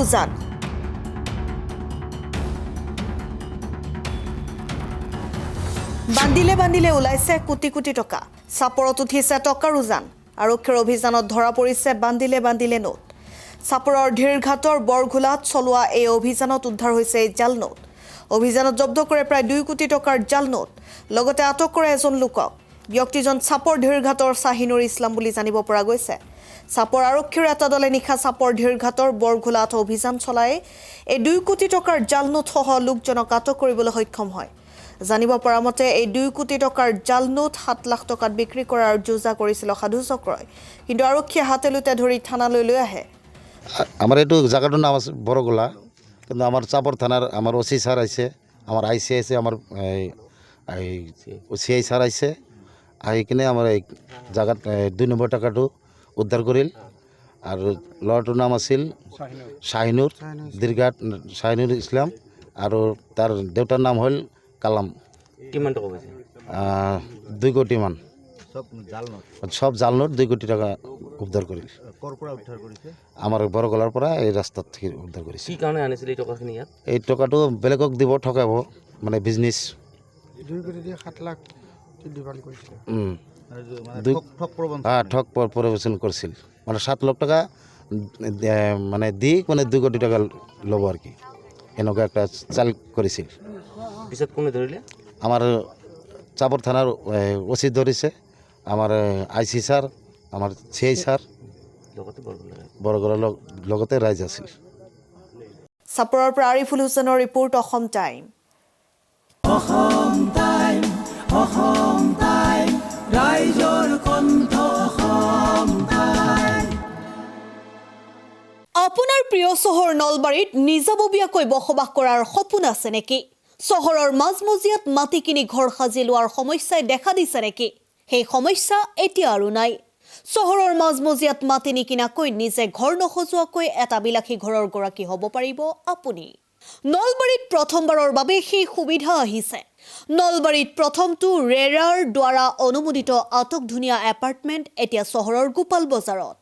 উজান বান্দিলে ওলাইছে কোটি কোটি টকা চাপৰত উঠিছে টকাৰ উজান আৰক্ষীৰ অভিযানত ধৰা পৰিছে বান্দিলে নোট চাপৰৰ ধীৰঘাটৰ বৰঘোলাত চলোৱা এই অভিযানত উদ্ধাৰ হৈছে জাল নোট অভিযানত জব্দ কৰে প্ৰায় 2 কোটি টকাৰ জাল নোট লগতে আটক কৰে এজন লোকক ব্যক্তিজন চাপৰ ধীৰঘাটৰ শাহিনুৰ ইছলাম বুলি জানিব পৰা গৈছে চাপৰ আৰক্ষীৰ এটা দলে নিশা চাপৰ ধীৰঘাটৰ বৰঘোলাত অভিযান চলাই এই 2 কোটি টকাৰ জাল নোট সহ লোকজনক আটক কৰিবলৈ সক্ষম হয় জানিব পৰা মতে এই 2 কোটি টকাৰ জাল নোট 7 লাখ টকাত বিক্ৰী কৰাৰ যোজা কৰিছিল সাধু চক্ৰই কিন্তু আৰক্ষীয়ে হাতেলুতে ধৰি থানালৈ লৈ আহে আমাৰ এইটো জায়গাটোৰ নাম আছে বৰগোলা কিন্তু আমার চাপর থানার আমার ওসি স্যার আইছে আমার আইসি আইছে আমার সিআই স্যার আইছে আহি কিনে আমার এই জায়গাত 2 নম্বৰ টাকাটো উদ্ধাৰ কৰিল আৰু ল'ৰাটোৰ নাম আছিল শাহিনুৰ দীৰ্ঘাট শাহিনুৰ ইছলাম আৰু তাৰ দেউতাৰ নাম হ'ল কালাম কিমান টকা পাইছে 2 কোটি মান সব জাল নোট 2 কোটি টাকা উদ্ধাৰ কৰিল আমাৰ বৰগোলাৰ পৰা এই ৰাস্তাত থেকে উদ্ধাৰ কৰিছে কি কাৰণে আনিছিল এই টকাখিনি ইয়াত এই টকাটো বেলেগক দিব ঠকাব মানে বিজনেছ 2 কোটি দিয়ে 7 লাখ ডিমান্ড কৰিছিল ঠক প্ৰবচন কৰিছিল মানে 7 লাখ টাকা মানে দি মানে 2 কোটি টাকা ল'ব আর কি এনেকুৱা একটা চাল কৰিছিল পিছত কোনে ধৰিলে আমাৰ চাপৰ থানাৰ ওসি ধৰিছে আমাৰ আইসি স্যাৰ আমাৰ সিআই স্যাৰ লগতে বৰগোলাৰ লগতে ৰাইজ আছিল চাপৰৰ পৰা আৰিফুল হুছেইনৰ ৰিপৰ্ট অসম টাইম ৰাইজৰ কণ্ঠ অসম টাইম আপোনাৰ প্ৰিয় চহৰ নলবাৰীত নিজাববীয়াকৈ বসবাস কৰাৰ সপোন আছে নেকি চহৰৰ মাজমজিয়াত মাটি কিনি ঘৰ সাজি লোৱাৰ সমস্যাই দেখা দিছে নেকি সেই সমস্যা এতিয়া আৰু নাই চহৰৰ মাজমজিয়াত মাটি নিকিনাকৈ নিজে ঘৰ নসজোৱাকৈ এটা বিলাসী ঘৰৰ গৰাকী হ'ব পাৰিব আপুনি নলবাৰীত প্ৰথমবাৰৰ বাবে সেই সুবিধা আহিছে নলবাৰীত প্ৰথমটো ৰেৰাৰ দ্বাৰা অনুমোদিত আটক ধুনীয়া এপাৰ্টমেণ্ট এতিয়া চহৰৰ গোপাল বজাৰত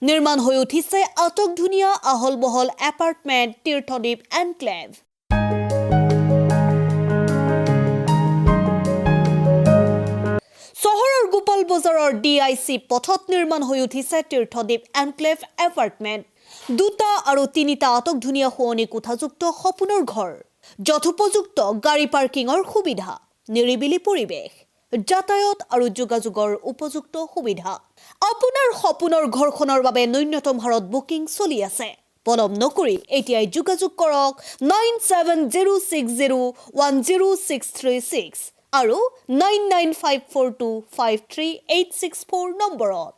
নিৰ্মাণ হৈ উঠিছে আটক ধুনীয়া আহল বহল এপাৰ্টমেণ্ট তীৰ্থদ্বীপ এনক্লেভ চহৰৰ গোপাল বজাৰৰ ডিআইচি পথত নিৰ্মাণ হৈ উঠিছে তীৰ্থদ্বীপ এনক্লেভ এপাৰ্টমেণ্ট 2টা আৰু 3টা আটক ধুনীয়া শুৱনি কোঠাযুক্ত সপোনৰ ঘৰ যথোপযুক্ত গাড়ী পাৰ্কিঙৰ সুবিধা নিৰিবিলি পৰিৱেশ যাতায়াত আৰু যোগাযোগৰ উপযুক্ত সুবিধা আপোনাৰ সপোনৰ ঘৰখনৰ বাবে ন্যূনতম হাৰত বুকিং চলি আছে পলম নকৰি এতিয়াই যোগাযোগ কৰক 9706010636 আৰু 9954253864 নম্বৰত